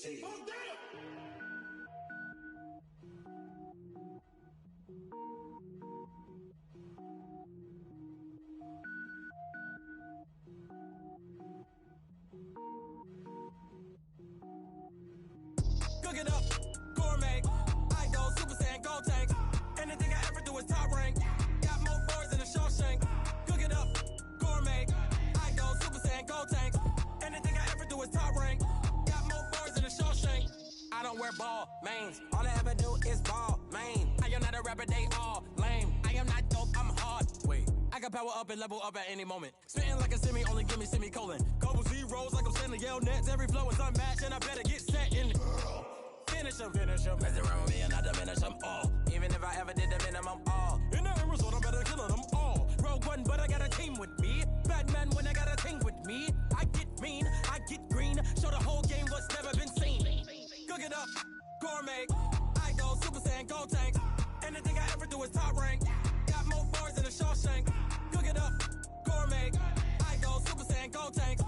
Cook it up, gourmet. I go Super Saiyan, gold tank. Anything I ever do is top rank. Got more boards than a Shawshank. Cook it up, gourmet. I go Super Saiyan, gold tank. Anything I ever do is top rank. Got more boards than a Shawshank. I don't wear ball mains. All I ever do is ball main. I am not a rapper, they all lame. I am not dope, I'm hard. Wait, I can power up and level up at any moment. Spitting like a semi, only give me semicolon. Couple zeros like I'm sending yell nets. Every flow is unmatched and I better get set in. Finish them. Mess around with me and I diminish them all. Even if I ever did the minimum all. In the end result, I'm better killing them all. Rogue One, but I got a team with me. Batman when I got a team with me. I get mean, I get green. Show the whole game what's never been seen. Cook it up, gourmet. I go Super Saiyan, gold tank. Anything I ever do is top rank. Got more boards than a Shawshank. Cook it up, gourmet. I go Super Saiyan, gold tank.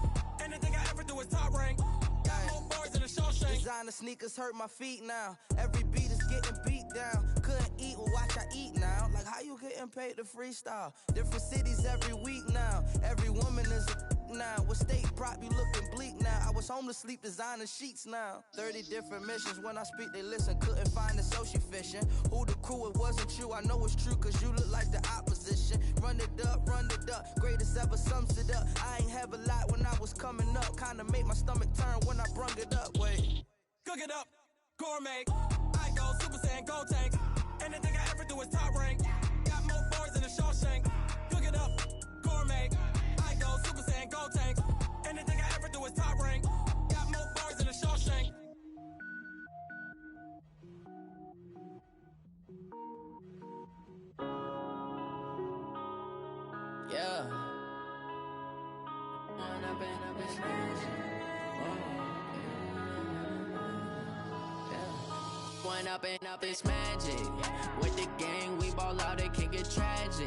Anything I ever do is top rank. Got more boards than a Shawshank. Designer sneakers hurt my feet now. Every beat is getting beat down. Couldn't eat, well watch I eat now. Like how you getting paid to freestyle? Different cities every week now. Every woman is a now. With state prop, you looking bleak now. I was home to sleep designing sheets now. 30 different missions. When I speak, they listen. Couldn't find the social fishing. Who the crew, it wasn't you. I know it's true, cause you look like the opposition. Run it up. Greatest ever sums it up. I ain't have a lot when I was coming up. Kinda made my stomach turn when I brung it up. Wait. Cook it up, gourmet. I go Super Saiyan, gold tank. Anything I ever do is top rank. Got more boards than a Shawshank. Cook it up, gourmet. I go Super Saiyan, gold tank. Anything I ever do is top rank. Got more boards than a Shawshank. Yeah. One up and up is magic. With the gang, we ball out, it can get tragic.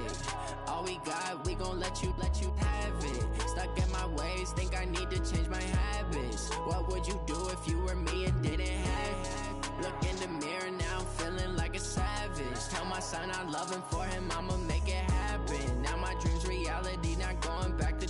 All we got, we gon' let you have it. Stuck in my ways, think I need to change my habits. What would you do if you were me and didn't have it? Look in the mirror now, I'm feeling like a savage. Tell my son I love him, for him I'ma make it happen. Now my dream's reality, not going back to.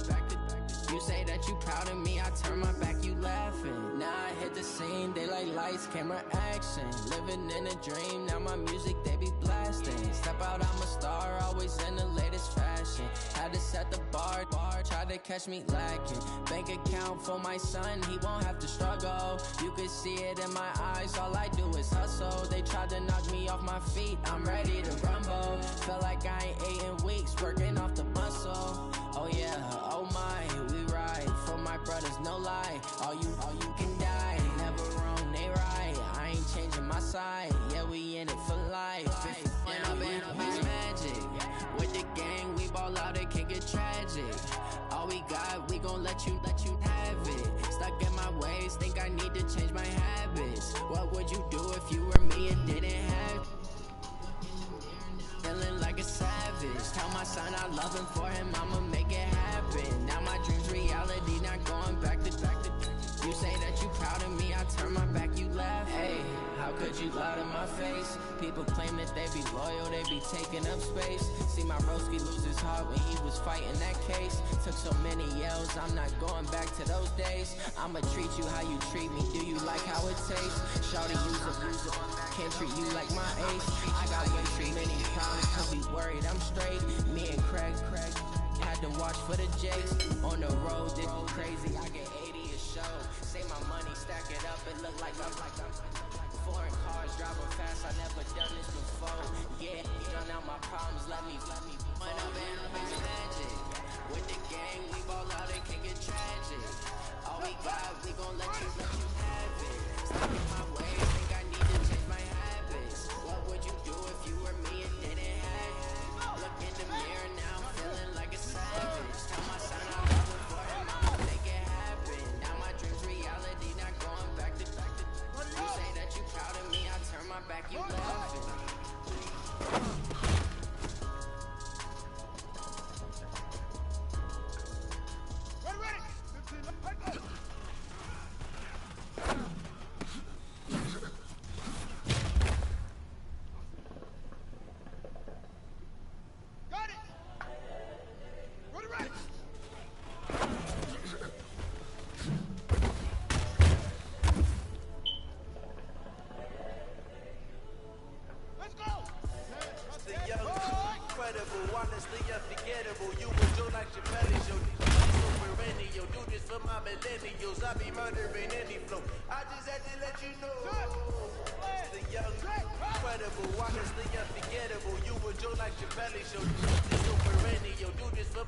You say that you proud of me, I turn my back, you laughing. Now I hit the scene, they like lights, camera, action. Living in a dream, now my music, they be blasting. Step out, I'm a star, always in the latest fashion. Had to set the bar, try to catch me lacking. Bank account for my son, he won't have to struggle. You could see it in my eyes, all I do is hustle. They tried to knock me off my feet, I'm ready to rumble. Feel like I ain't ate in weeks, working off the muscle. Oh yeah, oh my, we ride for my brothers, no lie. All you can die, never wrong, they right. I ain't changing my side, yeah, we in it for life. If up is magic. With the gang, we ball out, it can get tragic. All we got, we gon' let you have it. Stuck in my ways, think I need to change my habits. What would you do if you were me and didn't have it? Feeling like a savage. Tell my son I love him, for him I'ma make it happen. Now my dream's reality, not going back to. You say that you proud of me, I turn my back, you laugh. Hey, how could you lie to my face? People claim that they be loyal, they be taking up space. See my broski lose his heart when he was fighting that case. Took so many yells, I'm not going back to those days. I'ma treat you how you treat me, do you like how it tastes? Shawty use a can't treat you like my ace. I got way too many problems, cause he worried I'm straight. Me and Craig had to watch for the Jakes. On the road, this crazy, I get 80 a show. Say my money, stack it up, it look like I'm foreign cars, driving fast, I never done this before. Yeah, done out my problems, let me point up and it's magic. With the gang, we ball out, it can get tragic. All we got, we gon' let you have it. Stuck in my ways, think I need to change my habits. What would you do if you were me and didn't have it? Look in the mirror now, I'm feeling like a savage. Tell my son I love him, for him I'ma make it happen. Now my dream's reality, not going back to. You say that you proud of me, I turn my back, you laughing. honestly unforgettable. You was Joe like Chappelle show. So perennial, do this for my millennials. I be murdering any flow. I just had to let you know. The young, incredible, honestly unforgettable. You was Joe like Chappelle show. So perennial, do this for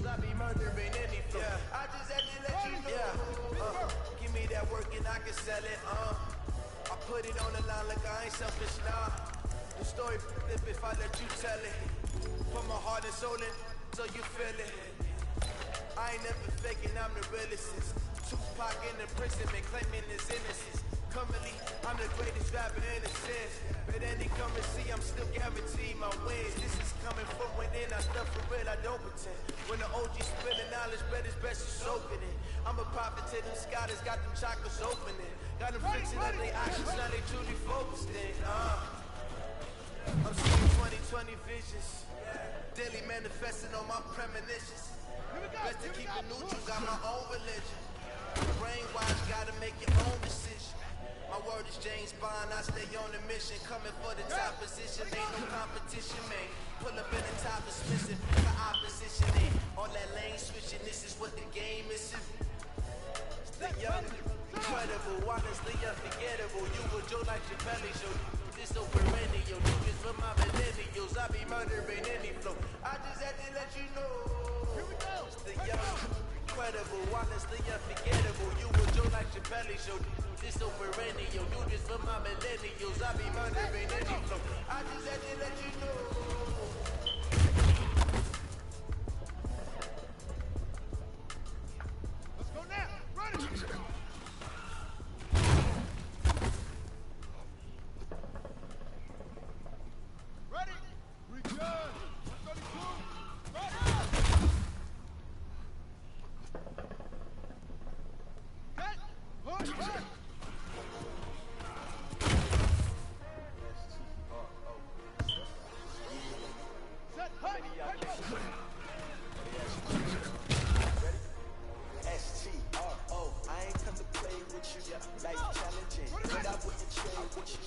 I be murdering any flow. I just had to let you know. Give me that work and I can sell it. I put it on the line like I ain't selfish, nah. The story flip if I let you tell it. Put my heart and soul in, so you feel it. I ain't never faking, I'm the realest. Tupac in the prison, been claiming his innocence. Currently, I'm the greatest rapper in a sense. But any come and see, I'm still guaranteed my wins. This is coming from within, I stuff for real, I don't pretend. When the OG spilling knowledge, bet it's best you soaking it. I'm a prophet to them scholars, got them chakras opening. Got them fixing up their actions, now they truly focused in. I'm seeing 2020 visions. Daily manifesting on my premonitions. Best to keep it neutral, got my own religion. Brainwash, gotta make your own decision. My word is James Bond, I stay on a mission. Coming for the top position, ain't no competition, man. Pull up in the top is missing, the opposition ain't. All that lane switching, this is what the game is. The young, incredible, honestly unforgettable. You were Joe like Chappelle show. This so perennial, do this for my millennials. I be murdering any flow. I just had to let you know. The young, incredible, honestly unforgettable. You were Joe like Chappelle show. This so perennial, do this for my millennials. I be murdering any flow. I just had to let you know. Let's go now. Run it. Ready? Return. 32. Ready. Cut. Push.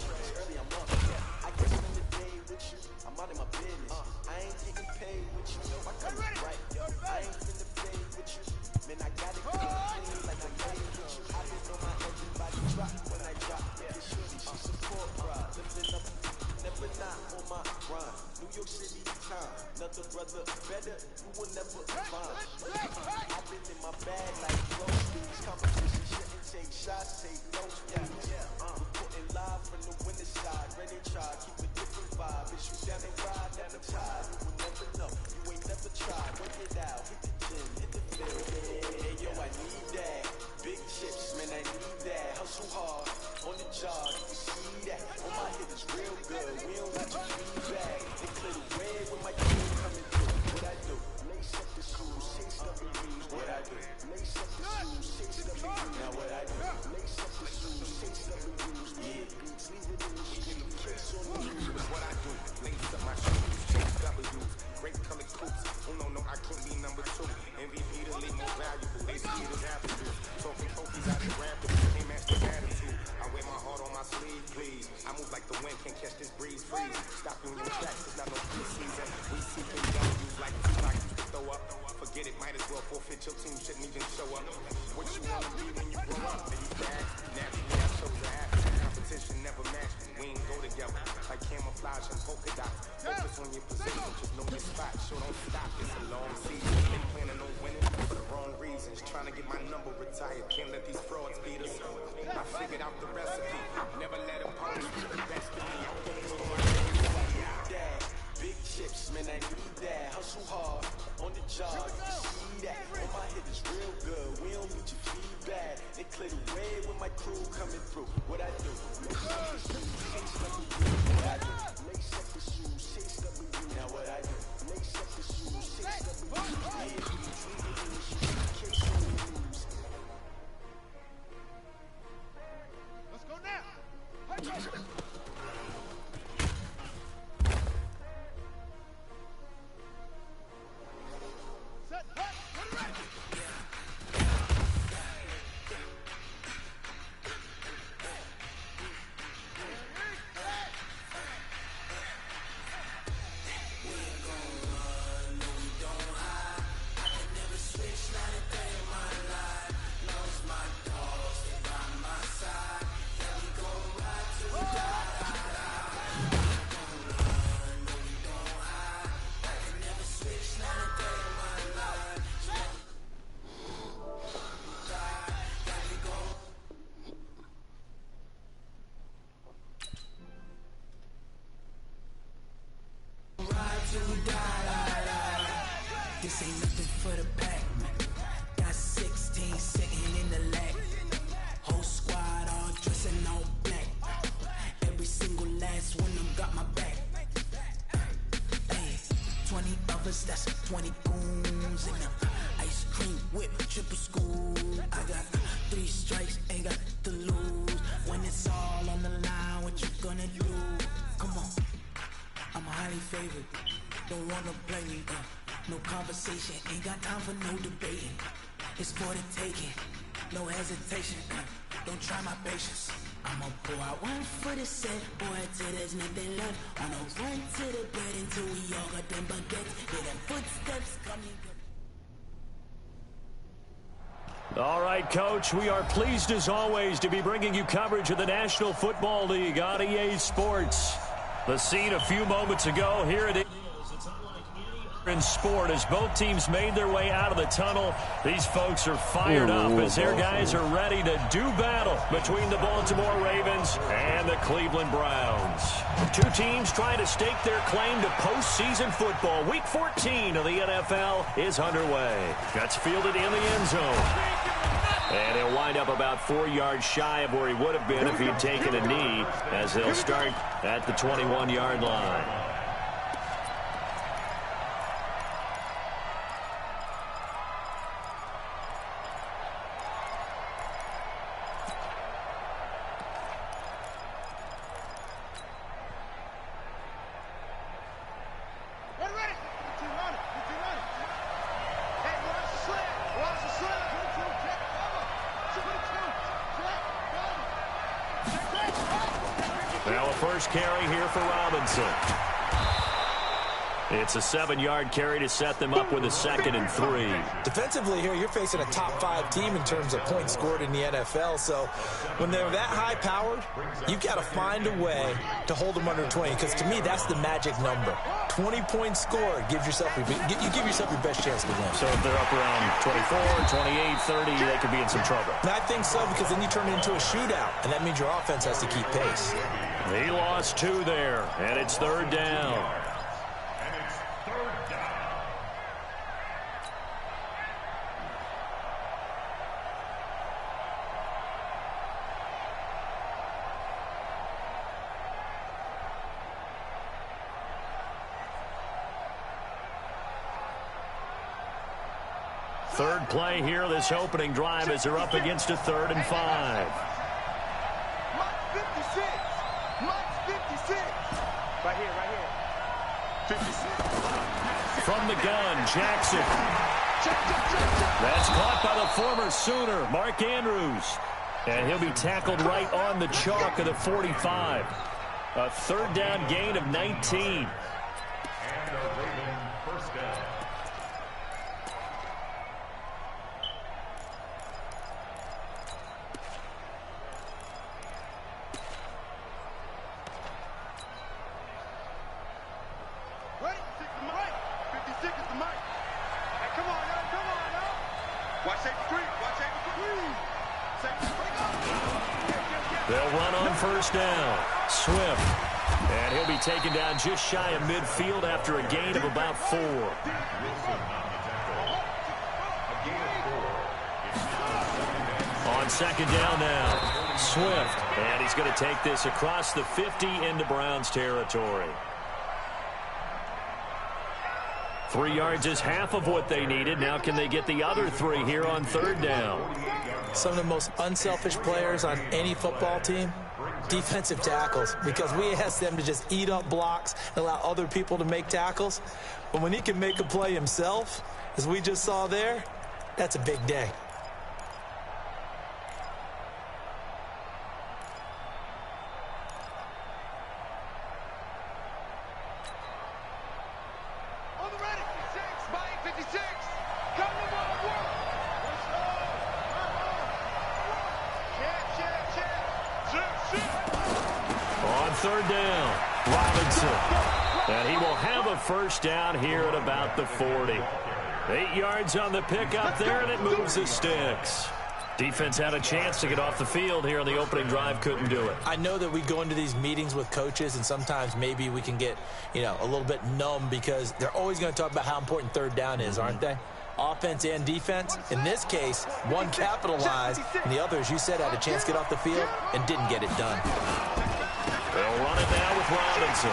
This ain't nothing for the pack. Got 16 sitting in the lag. Whole squad all dressing all black. Every single last one of them got my back. Hey, 20 of us, that's 20 goons in them. Ice cream whip, triple school. I got 3 strikes, ain't got to lose. When it's all on the line, what you gonna do? Come on, I'm highly favored. Don't wanna play me, no conversation. Ain't got time for no debating. It's for the taking, no hesitation. Don't try my patience. I'ma pour out one for the set, boy, till there's nothing left. On a run to the bed until we all got them baguettes. Hear them footsteps coming. All right, Coach, we are pleased as always to be bringing you coverage of the National Football League on EA Sports. The scene a few moments ago, here it is. In sport, as both teams made their way out of the tunnel, these folks are fired up as their guys are ready to do battle between the Baltimore Ravens and the Cleveland Browns. Two teams trying to stake their claim to postseason football. Week 14 of the NFL is underway. That's fielded in the end zone. And he'll wind up about 4 yards shy of where he would have been if he'd taken a knee, as they'll start at the 21-yard line. Now a first carry here for Robinson. It's a 7-yard carry to set them up with a 2nd and 3. Defensively here, you're facing a top 5 team in terms of points scored in the NFL. So when they're that high-powered, you've got to find a way to hold them under 20. Because to me, that's the magic number. 20 points scored, you give yourself your best chance to win. So if they're up around 24, 28, 30, they could be in some trouble. And I think so, because then you turn it into a shootout, and that means your offense has to keep pace. He lost 2 there, and it's 3rd down. Third play here, this opening drive, as they're up against a 3rd and 5. Mike 56. Mike 56. Right here. 56. From the gun, Jackson. That's caught by the former Sooner, Mark Andrews. And he'll be tackled right on the chalk of the 45. A 3rd down gain of 19. They'll run on first down. Swift. And he'll be taken down just shy of midfield after a gain of about 4. On 2nd down now. Swift. And he's going to take this across the 50 into Browns territory. 3 yards is half of what they needed. Now can they get the other 3 here on 3rd down? Some of the most unselfish players on any football team, defensive tackles, because we ask them to just eat up blocks and allow other people to make tackles. But when he can make a play himself, as we just saw there, that's a big day. On 3rd down, Robinson. And he will have a first down here at about the 40. 8 yards on the pickup there, and it moves the sticks. Defense had a chance to get off the field here on the opening drive, couldn't do it. I know that we go into these meetings with coaches, and sometimes maybe we can get, a little bit numb because they're always going to talk about how important third down is, aren't they? Offense and defense. In this case, one capitalized, and the other, as you said, had a chance to get off the field and didn't get it done. They'll run it now with Robinson.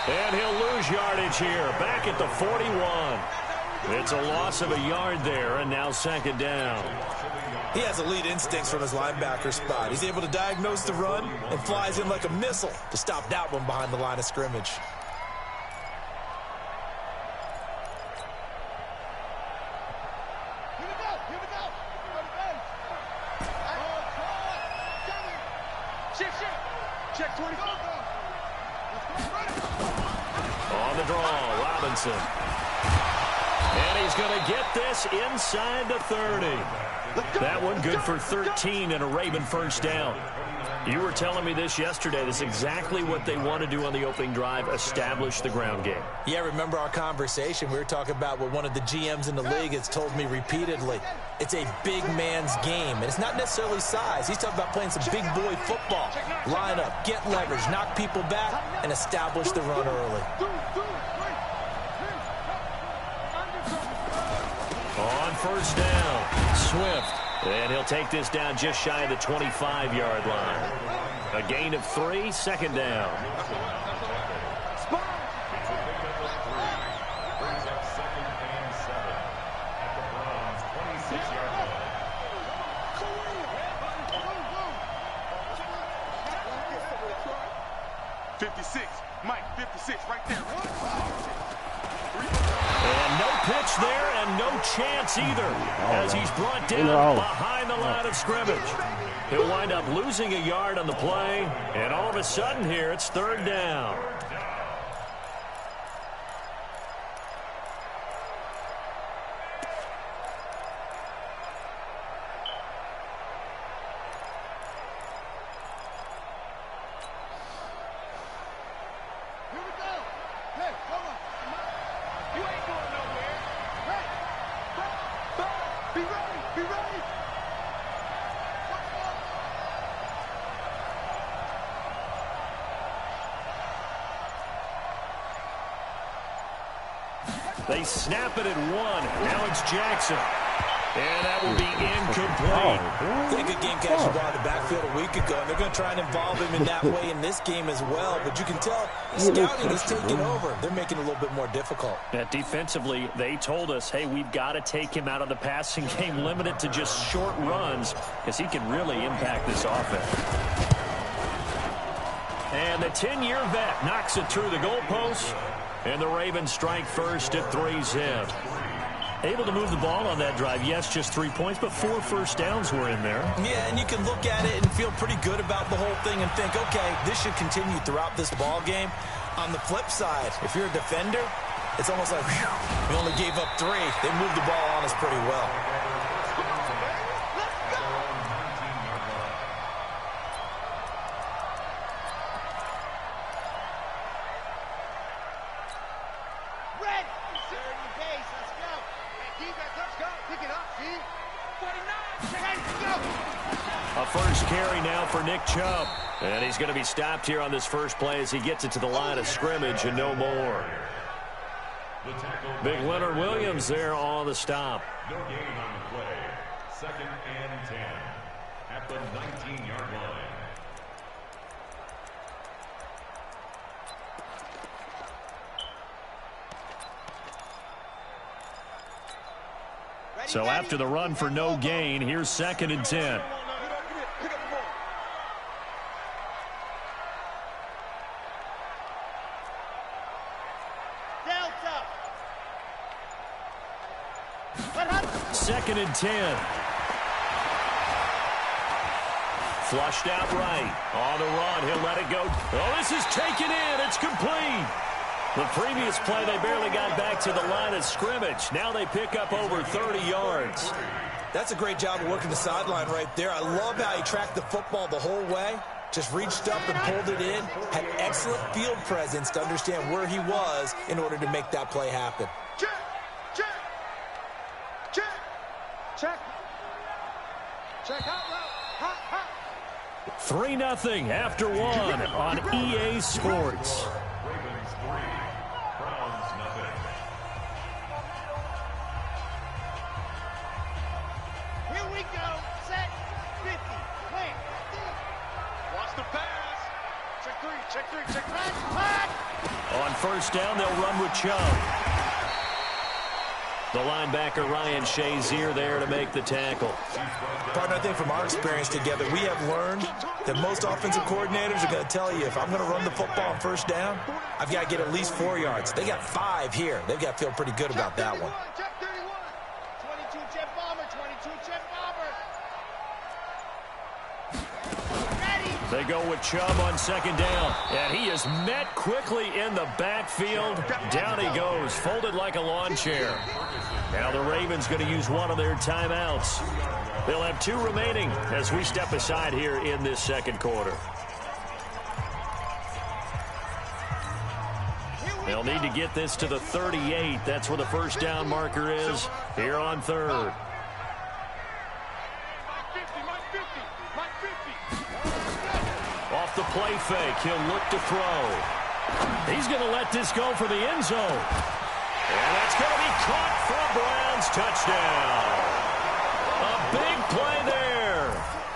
And he'll lose yardage here, back at the 41. It's a loss of a yard there, and now second down. He has elite instincts from his linebacker spot. He's able to diagnose the run and flies in like a missile to stop that one behind the line of scrimmage. Check 20. On the draw, Robinson. And he's going to get this inside the 30. That one good for 13 and a Raven first down. You were telling me this yesterday. This is exactly what they want to do on the opening drive, establish the ground game. Yeah, remember our conversation? We were talking about what one of the GMs in the league has told me repeatedly. It's a big man's game, and it's not necessarily size. He's talking about playing some big boy football. Line up, get leverage, knock people back, and establish the run early. On first down, Swift. And he'll take this down just shy of the 25-yard line. A gain of 3, second down. Mike, 56, right there. And no pitch there and no chance either as he's brought down behind the line of scrimmage. He'll wind up losing a yard on the play, and all of a sudden here it's third down. They snap it at 1. Now it's Jackson. And that will be incomplete. They good game catch the ball in the backfield a week ago, and they're going to try and involve him in that way in this game as well. But you can tell scouting is taking over. They're making it a little bit more difficult. Yeah, defensively, they told us, hey, we've got to take him out of the passing game, limit it to just short runs, because he can really impact this offense. And the 10-year vet knocks it through the goalpost. And the Ravens strike first at 3-zip. Able to move the ball on that drive. Yes, just 3 points, but 4 first downs were in there. Yeah, and you can look at it and feel pretty good about the whole thing and think, okay, this should continue throughout this ball game. On the flip side, if you're a defender, it's almost like, whew, we only gave up 3. They moved the ball on us pretty well. A first carry now for Nick Chubb. And he's going to be stopped here on this first play as he gets it to the line of scrimmage and no more. Big Leonard Williams there on the stop. No gain on the play. 2nd and 10 at the 19-yard line. So after the run for no gain, here's 2nd and 10. Second and 10. Flushed out right. On the run, he'll let it go. Oh, this is taken in. It's complete. The previous play, they barely got back to the line of scrimmage. Now they pick up over 30 yards. That's a great job of working the sideline right there. I love how he tracked the football the whole way. Just reached up and pulled it in. Had excellent field presence to understand where he was in order to make that play happen. Check. 3-0 after one on EA Sports. Ravens 3, Browns nothing. Here we go. Set. 50. Clear. Watch the pass. Check three. Check pass. On first down, they'll run with Chubb. The linebacker, Ryan Shazier, there to make the tackle. Partner, I think from our experience together, we have learned that most offensive coordinators are going to tell you, if I'm going to run the football on first down, I've got to get at least 4 yards. They got 5 here. They've got to feel pretty good about that one. Check 31. 22 jet bomber. 22 jet bomber. They go with Chubb on second down, and he is met quickly in the backfield. Down he goes, folded like a lawn chair. Now the Ravens going to use one of their timeouts. They'll have 2 remaining as we step aside here in this second quarter. They'll need to get this to the 38. That's where the first down marker is here on third. Off the play fake, he'll look to throw. He's going to let this go for the end zone. And that's going to be caught for a Browns touchdown. A big play there.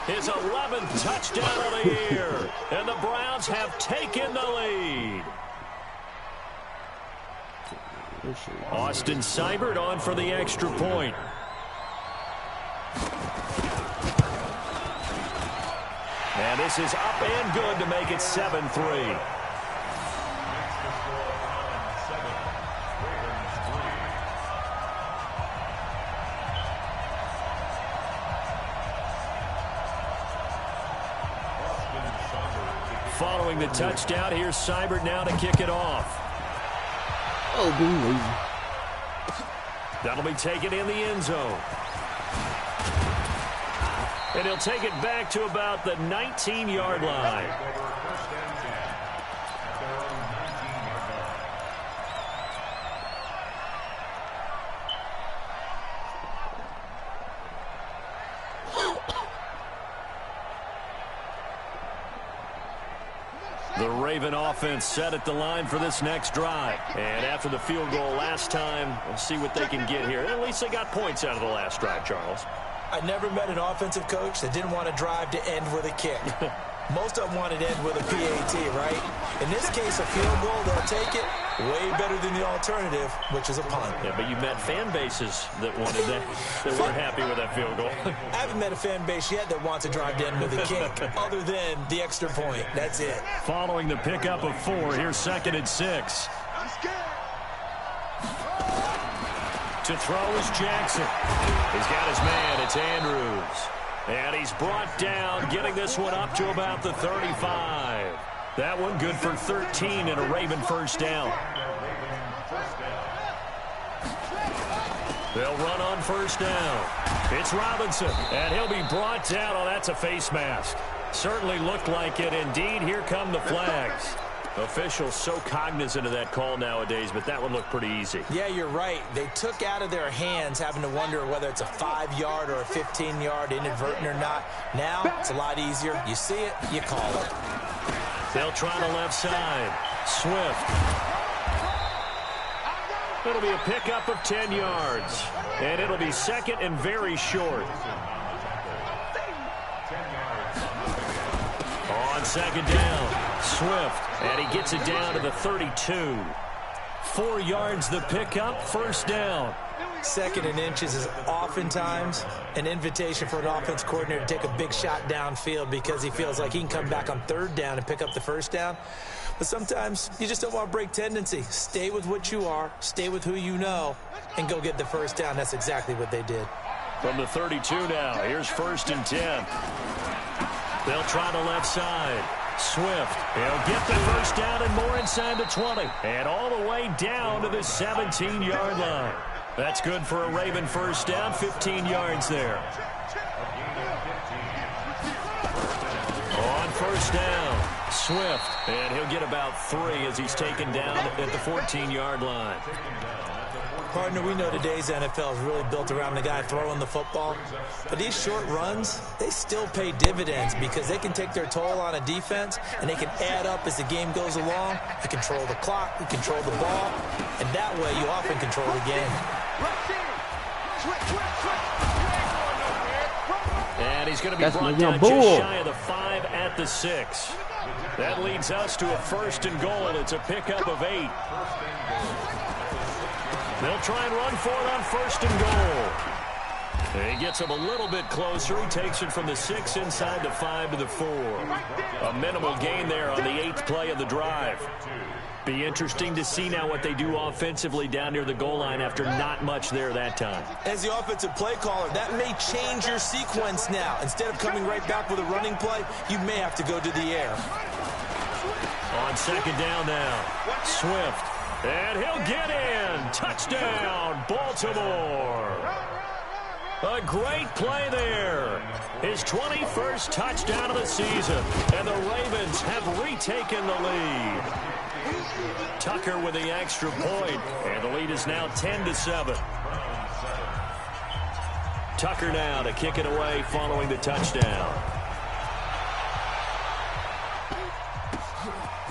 His 11th touchdown of the year. And the Browns have taken the lead. Austin Seibert on for the extra point. And this is up and good to make it 7-3. Following the touchdown, here's Seibert now to kick it off. Oh, being lazy. That'll be taken in the end zone. And he'll take it back to about the 19-yard line. The Raven offense set at the line for this next drive. And after the field goal last time, we'll see what they can get here. At least they got points out of the last drive, Charles. I never met an offensive coach that didn't want to drive to end with a kick. Most of them wanted to end with a PAT, right? In this case, a field goal, they'll take it. Way better than the alternative, which is a punt. Yeah, but you met fan bases that wanted that, that weren't happy with that field goal. I haven't met a fan base yet that wants to drive to end with a kick, other than the extra point. That's it. Following the pickup of 4, here's 2nd and 6. To throw is Jackson. He's got his man. It's Andrews. And he's brought down, getting this one up to about the 35. That one good for 13 and a Raven first down. They'll run on first down. It's Robinson, and he'll be brought down. Oh, that's a face mask. Certainly looked like it. Indeed, here come the flags. Officials so cognizant of that call nowadays, but that one looked pretty easy. Yeah, you're right. They took out of their hands having to wonder whether it's a 5-yard or a 15-yard inadvertent or not. Now, it's a lot easier. You see it, you call it. They'll try the left side. Swift. It'll be a pickup of 10 yards. And it'll be 2nd and very short. On 2nd down, Swift. And he gets it down to the 32. 4 yards the pickup, first down. 2nd and inches is oftentimes an invitation for an offense coordinator to take a big shot downfield because he feels like he can come back on 3rd down and pick up the first down. But sometimes you just don't want to break tendency. Stay with what you are, stay with who you know, and go get the first down. That's exactly what they did. From the 32 now, here's 1st and 10. They'll try the left side. Swift, he'll get the first down and more inside the 20. And all the way down to the 17-yard line. That's good for a Raven first down, 15 yards there. On first down, Swift, and he'll get about 3 as he's taken down at the 14-yard line. Partner, we know today's NFL is really built around the guy throwing the football. But these short runs, they still pay dividends because they can take their toll on a defense, and they can add up as the game goes along. You control the clock, you control the ball, and that way you often control the game. And he's going to be brought down just shy of the 5 at the 6. That leads us to a 1st and goal. It's a pickup of 8. They'll try and run for it on 1st and goal. He gets him a little bit closer. He takes it from the 6 inside the 5 to the 4. A minimal gain there on the 8th play of the drive. Be interesting to see now what they do offensively down near the goal line after not much there that time. As the offensive play caller, that may change your sequence now. Instead of coming right back with a running play, you may have to go to the air. On 2nd down now, Swift. And he'll get in. Touchdown, Baltimore. A great play there. His 21st touchdown of the season. And the Ravens have retaken the lead. Tucker with the extra point. And the lead is now 10-7. Tucker now to kick it away following the touchdown.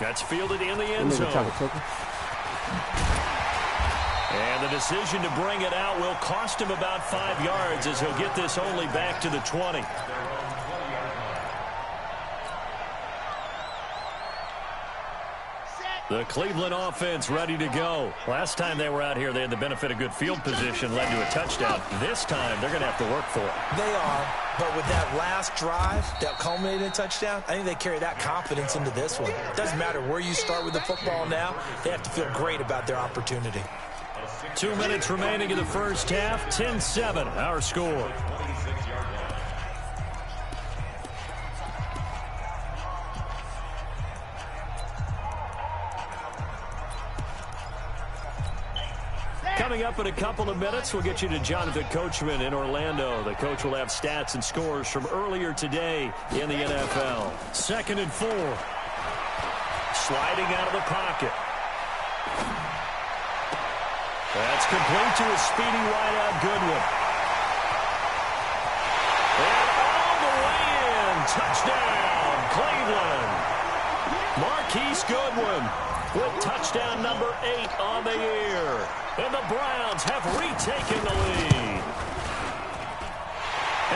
That's fielded in the end zone. And the decision to bring it out will cost him about 5 yards as he'll get this only back to the 20. The Cleveland offense ready to go. Last time they were out here, they had the benefit of good field position, led to a touchdown. This time, they're going to have to work for it. They are, but with that last drive that culminated in a touchdown, I think they carry that confidence into this one. It doesn't matter where you start with the football now. They have to feel great about their opportunity. 2 minutes remaining in the first half. 10-7, our score. Coming up in a couple of minutes, we'll get you to Jonathan Coachman in Orlando. The coach will have stats and scores from earlier today in the NFL. 2nd and 4. Sliding out of the pocket. That's complete to a speedy wideout Goodwin. And all the way in. Touchdown, Cleveland. Marquise Goodwin with touchdown number 8 on the year. And the Browns have retaken the lead.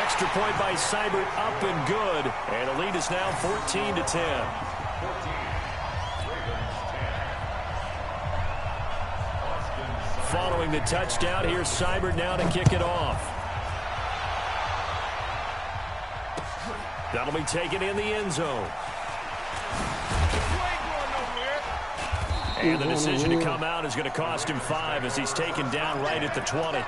Extra point by Seibert up and good. And the lead is now 14-10. Following the touchdown, here's Seibert now to kick it off. That'll be taken in the end zone. And the decision to come out is going to cost him 5 as he's taken down right at the 20.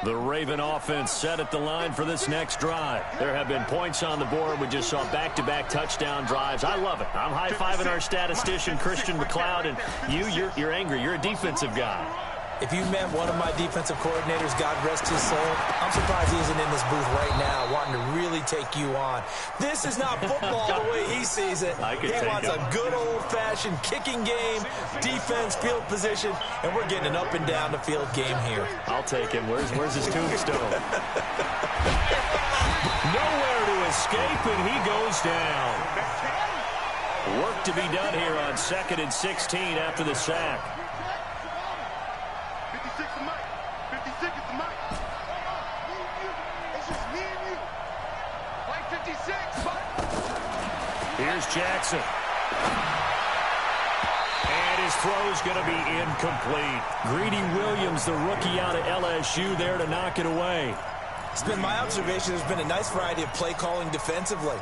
The Raven offense set at the line for this next drive. There have been points on the board. We just saw back-to-back touchdown drives. I love it. I'm high-fiving our statistician, Christian McLeod, and you're angry. You're a defensive guy. If you met one of my defensive coordinators, God rest his soul, I'm surprised he isn't in this booth right now wanting to really take you on. This is not football the way he sees it. He wants a good old-fashioned kicking game, defense, field position, and we're getting an up and down the field game here. I'll take him. Where's his tombstone? Nowhere to escape, and he goes down. Work to be done here on 2nd and 16 after the sack. Here's Jackson. And his throw's going to be incomplete. Greedy Williams, the rookie out of LSU, there to knock it away. It's been my observation there's been a nice variety of play calling defensively.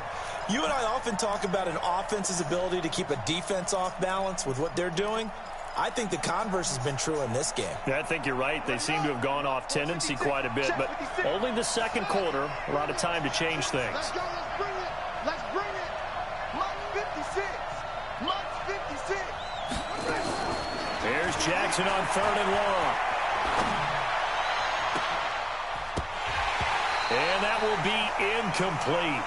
You and I often talk about an offense's ability to keep a defense off balance with what they're doing. I think the converse has been true in this game. Yeah, I think you're right. They seem to have gone off tendency quite a bit, but only the second quarter, a lot of time to change things. Jackson on 3rd and long. And that will be incomplete.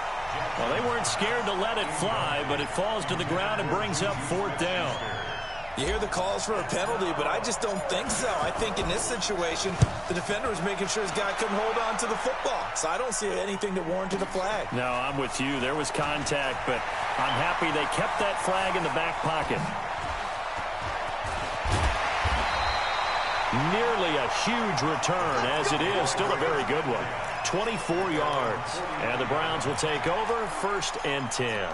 Well, they weren't scared to let it fly, but it falls to the ground and brings up 4th down. You hear the calls for a penalty, but I just don't think so. I think in this situation, the defender was making sure his guy couldn't hold on to the football. So I don't see anything that warranted a flag. No, I'm with you. There was contact, but I'm happy they kept that flag in the back pocket. Nearly a huge return, as it is still a very good one. 24 yards. And the Browns will take over 1st and 10.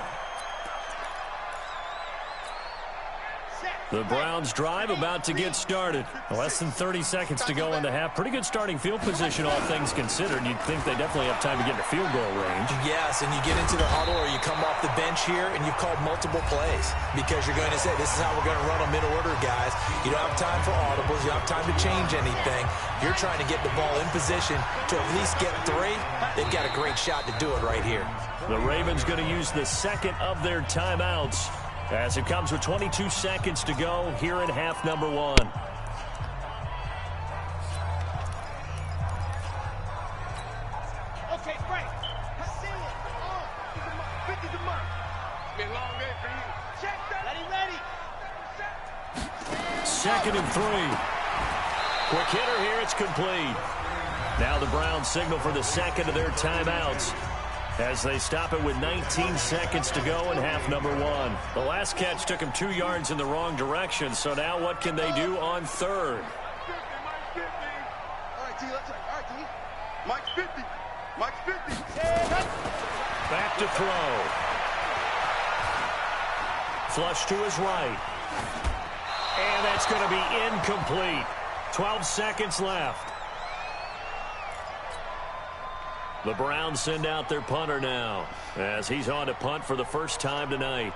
The Browns drive about to get started. Less than 30 seconds to go in the half. Pretty good starting field position, all things considered. You'd think they definitely have time to get to field goal range. Yes, and you get into the huddle or you come off the bench here and you've called multiple plays because you're going to say, this is how we're going to run them in order, guys. You don't have time for audibles. You don't have time to change anything. You're trying to get the ball in position to at least get 3. They've got a great shot to do it right here. The Ravens going to use the second of their timeouts as it comes with 22 seconds to go here in half number 1. Okay, Frank. I see it. 50's a month. Been a long day for you. Check that. Ready. 2nd and 3. Quick hitter here. It's complete. Now the Browns signal for the second of their timeouts as they stop it with 19 seconds to go in half number 1. The last catch took them 2 yards in the wrong direction, so now what can they do on 3rd? All right, T, let's all right, T. Mike's 50. Mike's 50. Back to throw. Flush to his right. And that's going to be incomplete. 12 seconds left. The Browns send out their punter now as he's on to punt for the first time tonight.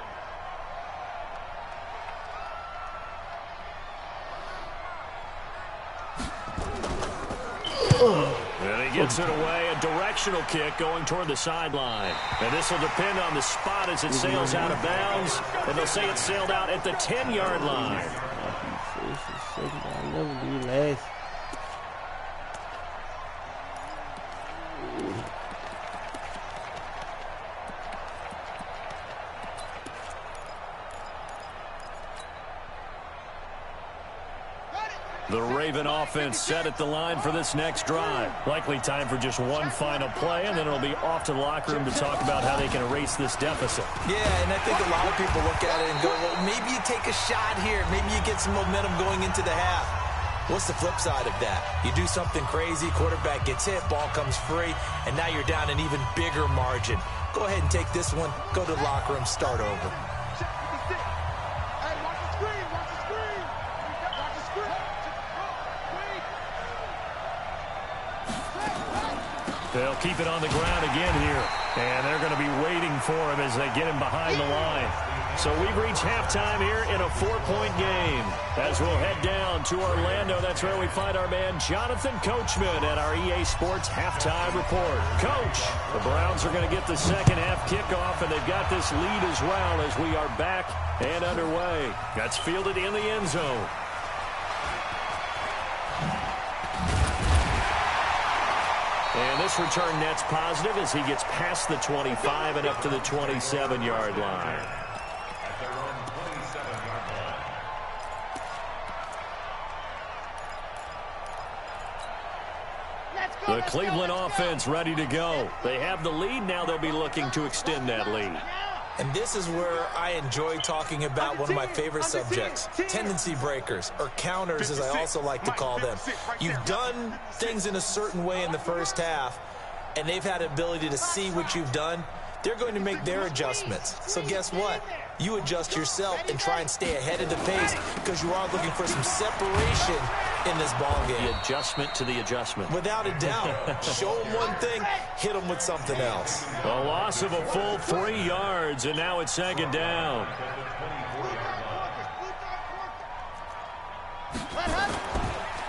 And he gets it away, a directional kick going toward the sideline. And this will depend on the spot as it sails out of bounds. And they'll say it sailed out at the 10-yard line. I'll never do last. The Raven offense set at the line for this next drive. Likely time for just one final play, and then it'll be off to the locker room to talk about how they can erase this deficit. Yeah, and I think a lot of people look at it and go, well, maybe you take a shot here. Maybe you get some momentum going into the half. What's the flip side of that? You do something crazy, quarterback gets hit, ball comes free, and now you're down an even bigger margin. Go ahead and take this one, go to the locker room, start over. They'll keep it on the ground again here. And they're going to be waiting for him as they get him behind the line. So we've reached halftime here in a 4-point game. As we'll head down to Orlando, that's where we find our man Jonathan Coachman at our EA Sports Halftime Report. Coach, the Browns are going to get the second half kickoff, and they've got this lead as well as we are back and underway. That's fielded in the end zone. And this return net's positive as he gets past the 25 and up to the 27-yard line. The Cleveland offense ready to go. They have the lead. Now they'll be looking to extend that lead. And this is where I enjoy talking about one of my favorite subjects, tendency breakers, or counters as I also like to call them. You've done things in a certain way in the first half, and they've had the ability to see what you've done. They're going to make their adjustments. So guess what? You adjust yourself and try and stay ahead of the pace because you are looking for some separation in this ball game. The adjustment to the adjustment. Without a doubt. Show them one thing, hit them with something else. A loss of a full 3 yards, and now it's second down.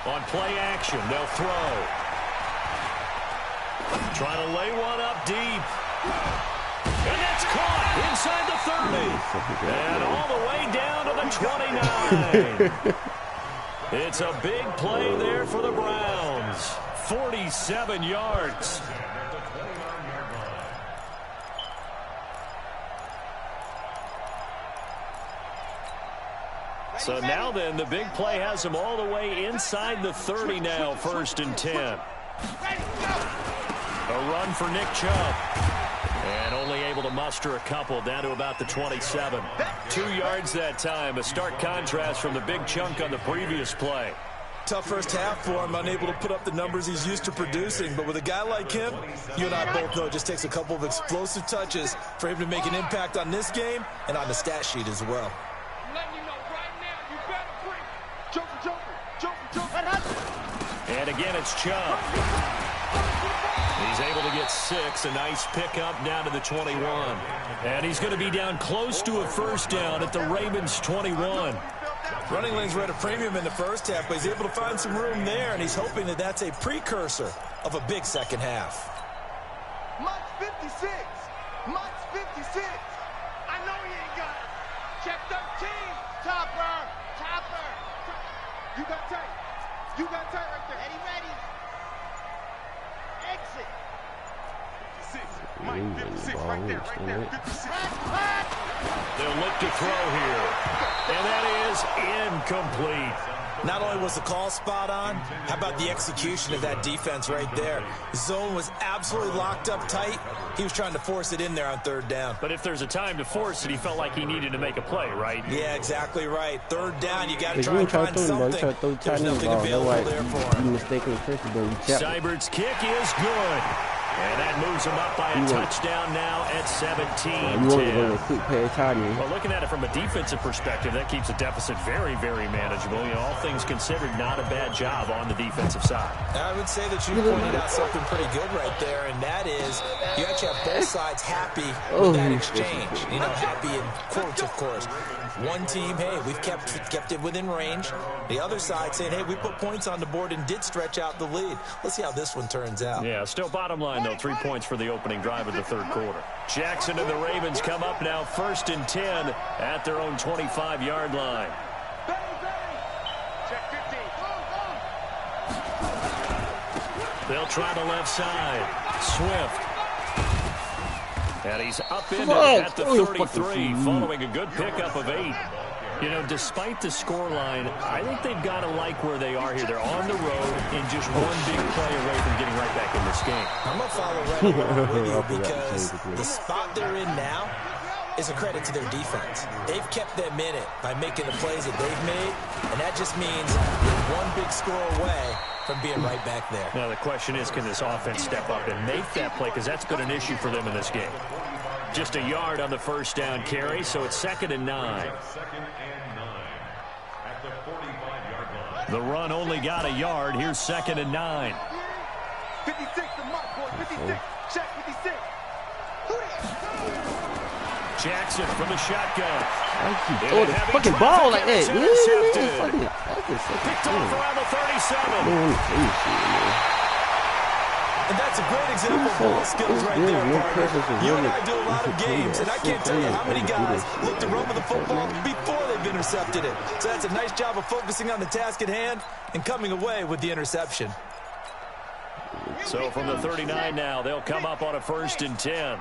On play action, they'll throw. Trying to lay one up deep. And that's caught inside the 30. And all the way down to the 29. It's a big play there for the Browns. 47 yards. So now then, the big play has him all the way inside the 30 now, 1st and 10. A run for Nick Chubb. And only able to muster a couple down to about the 27. 2 yards that time. A stark contrast from the big chunk on the previous play. Tough first half for him, unable to put up the numbers he's used to producing. But with a guy like him, you and I both know it just takes a couple of explosive touches for him to make an impact on this game and on the stat sheet as well. And again, it's Chubb. He's able to get 6. A nice pickup down to the 21. And he's going to be down close to a first down at the Ravens' 21. Running lanes were at a premium in the first half, but he's able to find some room there, and he's hoping that that's a precursor of a big second half. Mike's 56. Mike's 56. I know he ain't got it. Check 13. Topper. Topper. You got tight. You got tight right there. Ready, ready. Exit. 56. Mike, 56 right there, right there. 56. They'll look to throw here. And that is incomplete. Not only was the call spot on, how about the execution of that defense right there? The zone was absolutely locked up tight. He was trying to force it in there on 3rd down. But if there's a time to force it, he felt like he needed to make a play, right? Yeah, exactly right. 3rd down, you got to try and find something. There's nothing available there for him. Seibert's kick is good. And that moves him up by a touchdown now at 17-10. Well, looking at it from a defensive perspective, that keeps the deficit very, very manageable. You know, all things considered, not a bad job on the defensive side. I would say that you pointed out something pretty good right there, and that is you actually have both sides happy with that exchange. You know, happy in quotes, of course. One team, hey, we've kept it within range. The other side saying, hey, we put points on the board and did stretch out the lead. Let's see how this one turns out. Yeah, still bottom line, though, 3 points for the opening drive of the 3rd quarter. Jackson and the Ravens come up now 1st and 10 at their own 25-yard line. Check 15. They'll try the left side. Swift. And he's up in at the 33, following a good pickup of 8. You know, despite the scoreline, I think they've got to like where they are here. They're on the road and just one big play away from getting right back in this game. I'm going to follow right along with you because the spot they're in now is a credit to their defense. They've kept them in it by making the plays that they've made, and that just means they're one big score away from being right back there. Now, the question is, can this offense step up and make that play? Because that's been an issue for them in this game. Just a yard on the first down carry, so it's 2nd and 9. The run only got a yard. Here's 2nd and 9. 56 to Mike, boy. 56. Check 56. Jackson from the shotgun. Oh, the fucking ball like that. Picked off around the 37. And that's a great example of ball skills right there, partner. You and I do a lot of games, and I can't tell you how many guys look to run with the football before they've intercepted it. So that's a nice job of focusing on the task at hand and coming away with the interception. So from the 39 now, they'll come up on a 1st and 10.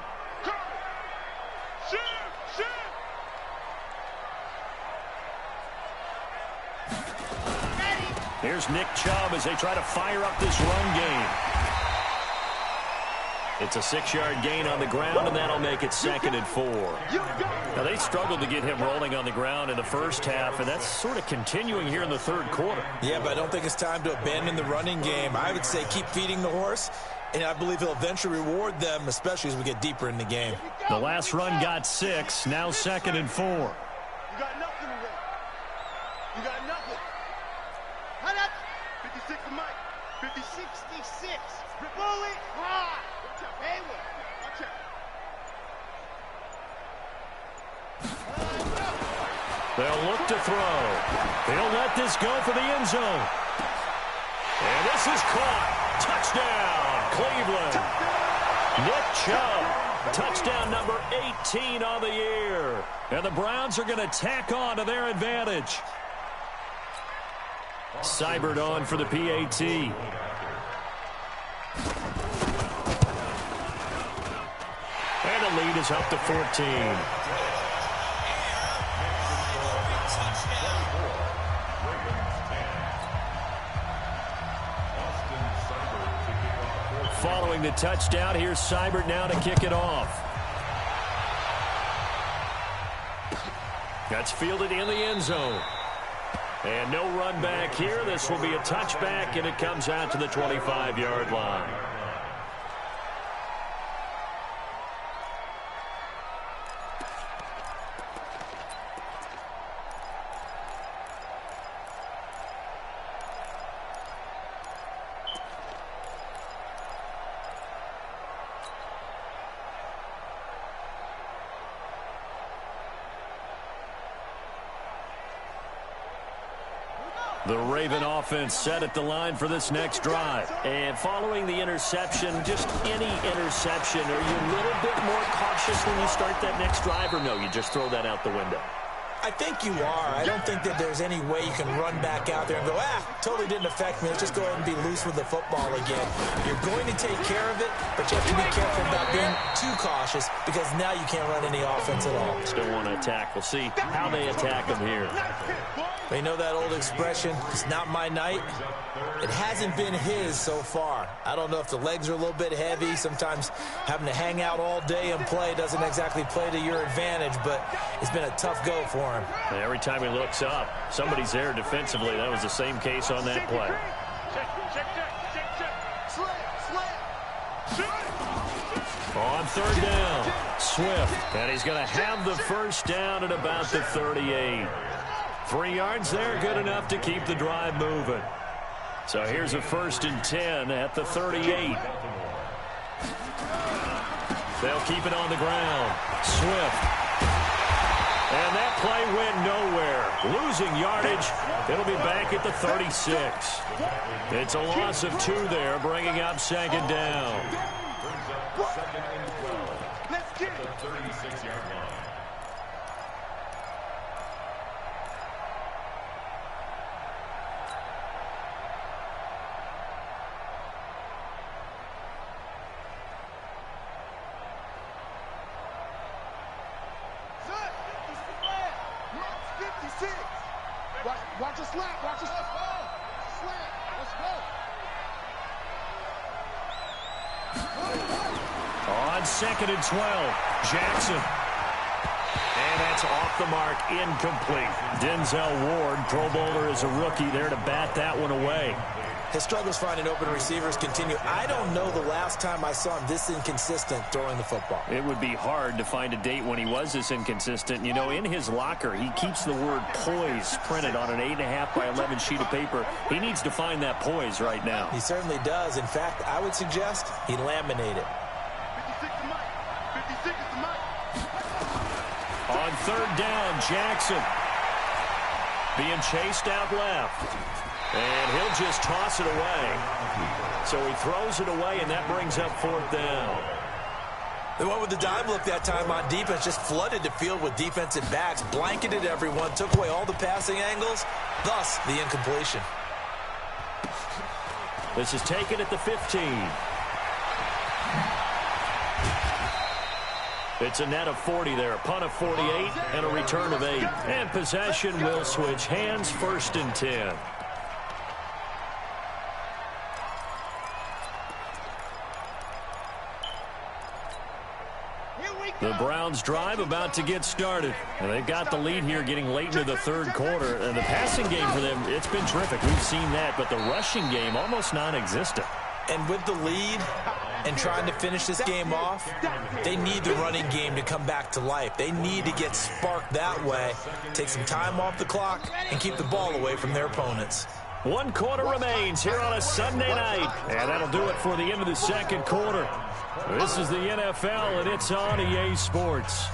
Here's Nick Chubb as they try to fire up this run game. It's a 6-yard gain on the ground, and that'll make it 2nd and 4. Now, they struggled to get him rolling on the ground in the first half, and that's sort of continuing here in the 3rd quarter. Yeah, but I don't think it's time to abandon the running game. I would say keep feeding the horse, and I believe he'll eventually reward them, especially as we get deeper in the game. The last run got 6, now 2nd and 4. You got nothing today. You got nothing. Hot up. 56 to Mike. 66. Bullet high. Hayward. Watch out. They'll look to throw. They'll let this go for the end zone. And this is caught. Touchdown, Cleveland. Nick Chubb, touchdown number 18 on the year. And the Browns are going to tack on to their advantage. Seibert on for the PAT. And the lead is up to 14. Following the touchdown, here's Seibert now to kick it off. That's fielded in the end zone. And no run back here. This will be a touchback, and it comes out to the 25-yard line. The Raven offense set at the line for this next drive. And following the interception, just any interception, are you a little bit more cautious when you start that next drive, or no, you just throw that out the window? I think you are. I don't think that there's any way you can run back out there and go, totally didn't affect me. Let's just go ahead and be loose with the football again. You're going to take care of it, but you have to be careful about being too cautious because now you can't run any offense at all. Still want to attack. We'll see how they attack them here. They know that old expression, it's not my night. It hasn't been his so far. I don't know if the legs are a little bit heavy. Sometimes having to hang out all day and play doesn't exactly play to your advantage, but it's been a tough go for him. And every time he looks up, somebody's there defensively. That was the same case on that play. On third down, Swift, and he's going to have the first down at about the 38. 3 yards there, good enough to keep the drive moving. So here's a 1st and 10 at the 38. They'll keep it on the ground. Swift. And that play went nowhere. Losing yardage. It'll be back at the 36. It's a loss of 2 there, bringing up 2nd down. Let's get it. The 36-yard line. Watch the slant. Watch the slant. Let's go. On 2nd and 12, Jackson. And that's off the mark, incomplete. Denzel Ward, Pro Bowler as a rookie, there to bat that one away. His struggles finding open receivers continue. I don't know the last time I saw him this inconsistent throwing the football. It would be hard to find a date when he was this inconsistent. You know, in his locker, he keeps the word poise printed on an 8.5 by 11 sheet of paper. He needs to find that poise right now. He certainly does. In fact, I would suggest he laminate it. 56 is Mike. 56 is Mike. On third down, Jackson being chased out left. And he'll just toss it away. So he throws it away, and that brings up 4th down. They went with the dime look that time on defense, just flooded the field with defensive backs, blanketed everyone, took away all the passing angles, thus the incompletion. This is taken at the 15. It's a net of 40 there, a punt of 48, and a return of 8. And possession will switch hands, 1st and 10. The Browns drive about to get started. And they've got the lead here getting late into the 3rd quarter. And the passing game for them, it's been terrific. We've seen that. But the rushing game, almost non-existent. And with the lead and trying to finish this game off, they need the running game to come back to life. They need to get sparked that way, take some time off the clock, and keep the ball away from their opponents. 1 quarter remains here on a Sunday night. And that'll do it for the end of the 2nd quarter. This is the NFL, and it's on EA Sports.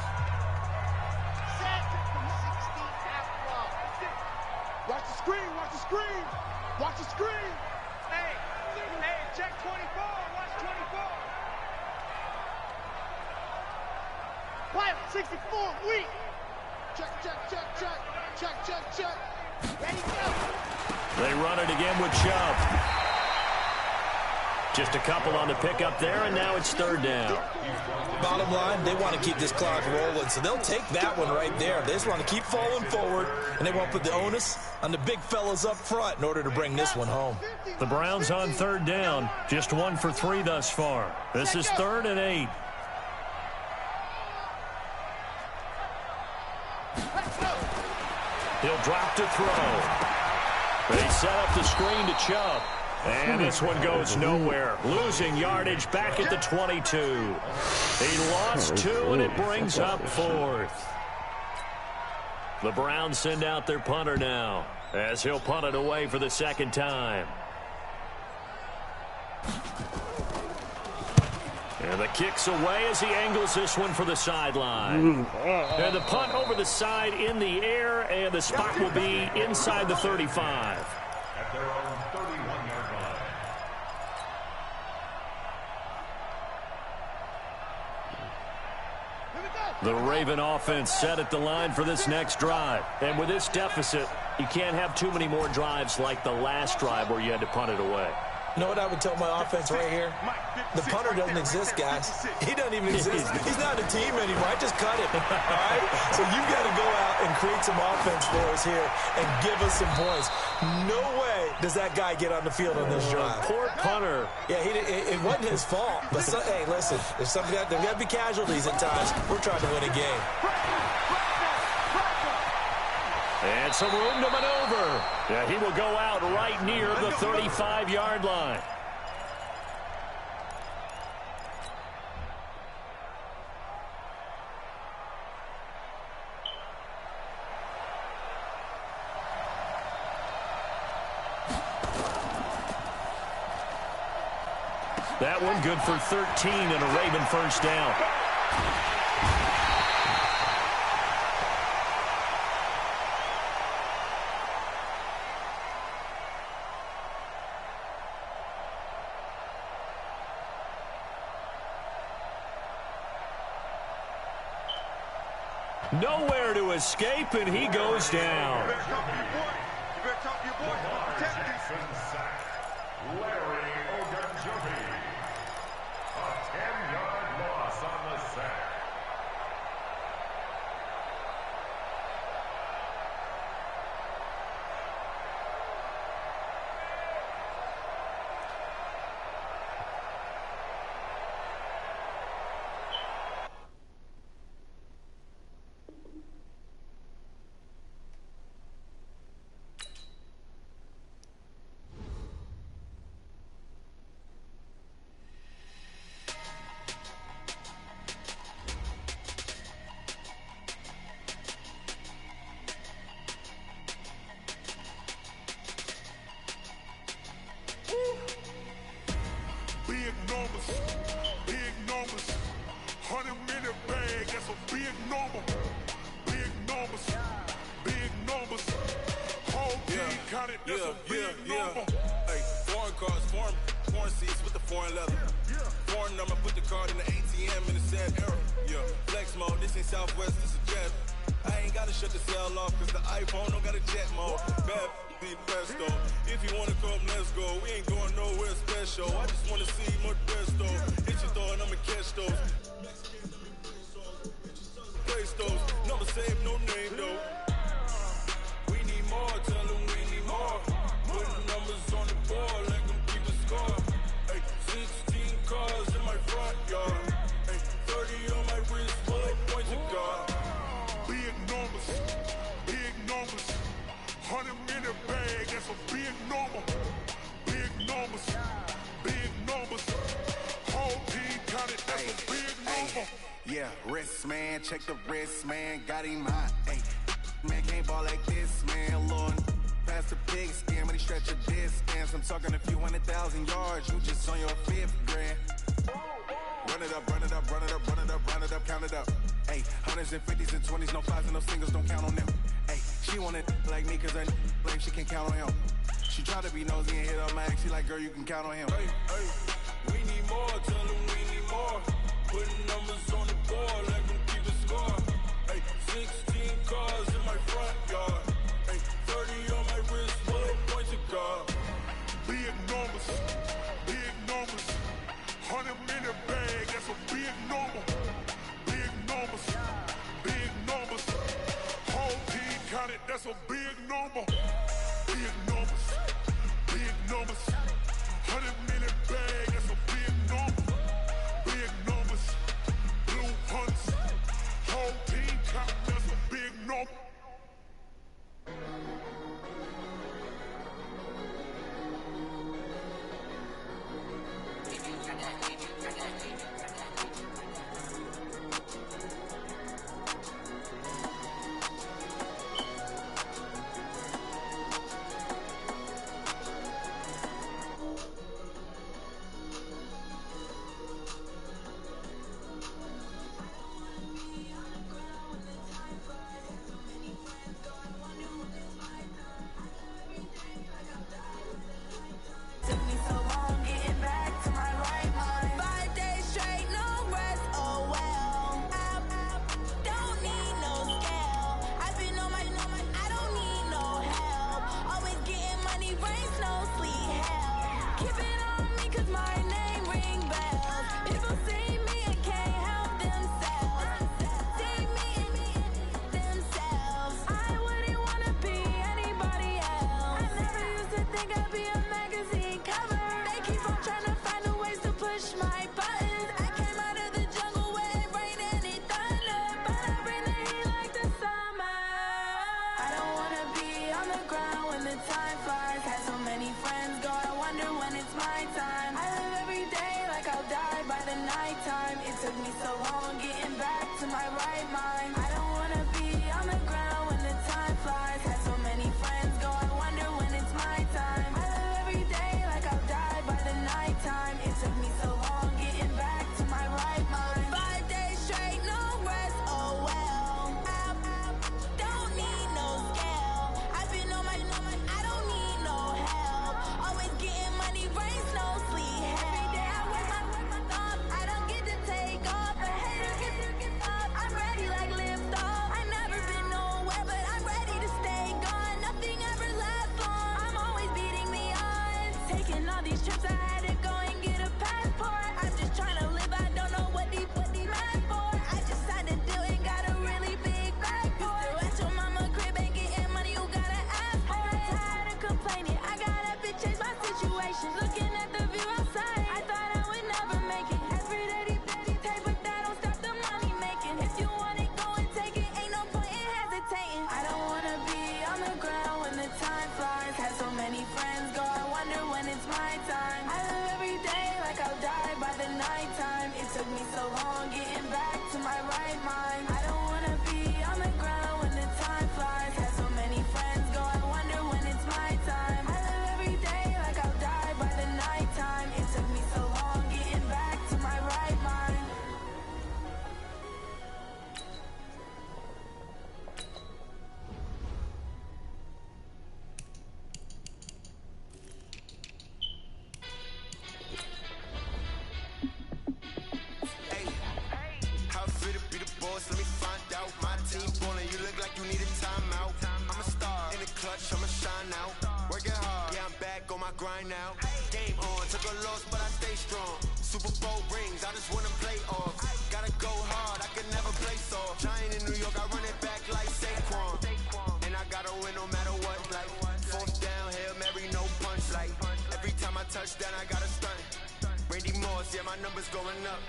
Watch the screen. Watch the screen. Watch the screen. Hey, check 24. Watch 24. Quiet, 64, weak. Check. They run it again with Chubb. Just a couple on the pickup there, and now it's third down. Bottom line, they want to keep this clock rolling, so they'll take that one right there. They just want to keep falling forward, and they want to put the onus on the big fellas up front in order to bring this one home. The Browns on third down, just 1 for 3 thus far. This is 3rd and 8. He'll drop to throw. They set up the screen to Chubb. And this one goes nowhere. Losing yardage back at the 22. He lost 2, and it brings up 4th. The Browns send out their punter now, as he'll punt it away for the second time. And the kick's away as he angles this one for the sideline. And the punt over the side in the air, and the spot will be inside the 35. At their own 31-yard line. The Raven offense set at the line for this next drive. And with this deficit, you can't have too many more drives like the last drive where you had to punt it away. You know what I would tell my offense right here? The punter doesn't exist, guys. He doesn't even exist. He's not a team anymore. I just cut him. All right? So you've got to go out and create some offense for us here and give us some points. No way does that guy get on the field on this drive. Poor punter. Yeah, it wasn't his fault. But hey, listen, there's got to be casualties at times. We're trying to win a game. And some room to maneuver. Yeah, he will go out right near the 35-yard line. That one good for 13 and a Raven first down. Nowhere to escape, and he goes down. Larry Ogunjobi. A 10-yard loss on the sack. Big numbers, 100-minute bag, that's a big number. Big numbers, whole team counted, that's a big number. Hey, foreign cars, foreign seats with the foreign leather. Foreign number, put the card in the ATM in the sad era. Yeah, flex mode, this ain't Southwest, this is jet. I ain't gotta shut the cell off, cause the iPhone don't got a jet mode. Bad be the best though. If you wanna come, let's go. We ain't going nowhere special. I just wanna see more dress though. Hit your throw and I'ma catch those. Place those. Number save, no name though. We need more, tell them we need more. Putting numbers on the board, let them keep the score. Hey, 16 cars in my front yard. Hey, 30 on my wrist, bullet point to God. Big numbers, 100-minute bag, that's a big number. Big numbers, whole team counted, that's a big number. Yeah, wrist man, check the wrist man, got him hot. Hey, man can't ball like this, man. Lord, past the pig skin, when he stretch a distance. I'm talking a few 100,000 yards, you just on your 5th grand. Run it up, count it up. Hey, 100s and 50s and 20s, no 5s and no singles, don't count on them. Hey, she want it like me, cause I like she can count on him. She try to be nosy and hit up my ex, she like, girl, you can count on him. Hey, we need more, tell them we need more. Putting numbers on the board, let them keep the score. Hey, 16 cars in my front yard. Hey, 30 on numbers. Big numbers. 100-minute bag, that's a big number. Big numbers. Big numbers. Whole team counted, that's a big number. Big numbers. Big numbers. 100-minute bag, that's a big number. Big numbers. Blue hunts. Whole team count, that's a big number. Grind now, game on, took a loss but I stay strong. Super Bowl rings, I just wanna play off. Gotta go hard, I can never play soft. Giant in New York, I run it back like Saquon. And I gotta win no matter what, like fourth down, Hail Mary, no punch. Like every time I touch down, I gotta stunt. Randy Moss, yeah, my numbers going up.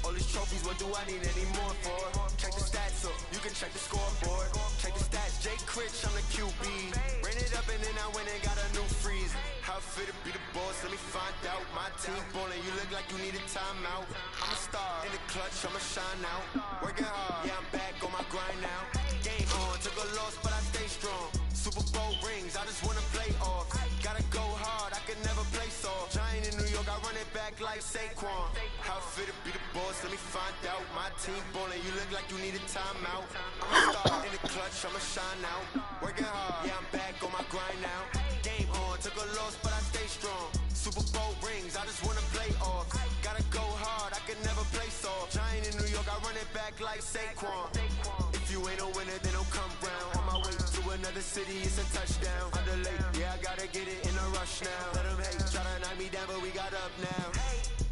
All these trophies, what do I need any more for? Check the stats up, you can check the scoreboard. Check the stats, Jake Critch, I'm the QB. Ran it up and then I went and got a new freeze. How fit to be the boss, let me find out. My team ballin', you look like you need a timeout. I'm a star, in the clutch, I'ma shine out. Working hard, yeah, I'm back on my grind now. Game on, took a loss, but I stay strong. Super Bowl rings, I just wanna play off. Gotta go hard, I can never play soft. Giant in New York, I run it back like Saquon. How fit to be the boss, let me find out. My team ballin', you look like you need a timeout. I'm a star, in the clutch, I'ma shine out. Working hard, yeah, I'm back on my grind now. Game on, took a loss, but I stay strong. Super Bowl rings, I just wanna play off. Gotta go hard, I can never play soft. Giant in New York, I run it back like Saquon. If you ain't a winner, then don't come round. On my way to another city, it's a touchdown. Underlay, yeah, I gotta get it in a rush now. Let them hate, try to knock me down, but we got up now.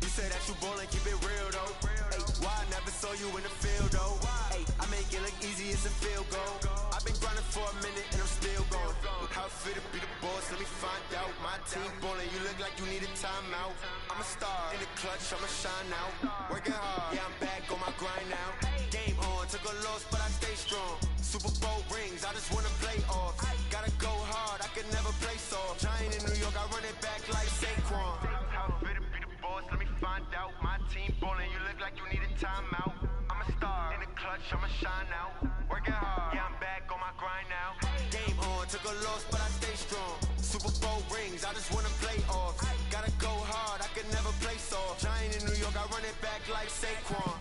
You say that you ballin', keep it real though. Hey, why I never saw you in the field though? Hey, I make it look easy, it's a field goal. I've been grinding for a minute and I'm still going. How it feel to be the boss, let me find out. My team ballin', you look like you need a timeout. I'm a star in the clutch, I'ma shine out. Working hard, yeah, I'm back on my grind now. Game on, took a loss, but I stay strong. Super Bowl rings, I just wanna play off. Gotta go hard, I can never play soft. Giant in New York, I run it back like Saquon. How it feel to be the boss, let me find out. My team ballin', you look like you need a timeout. I'm a star in the clutch, I'ma shine out. Working hard, yeah, I'm back on my grind now. Game on, took a loss, but I stay strong. Super Bowl rings, I just wanna play off. Gotta go hard, I can never play soft. Giant in New York, I run it back like Saquon.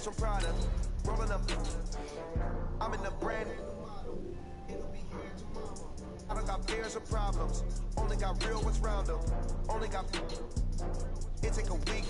From Prada, rolling up. I'm in the brand. I don't got fears or problems. Only got real what's round them. Only got. It take a week.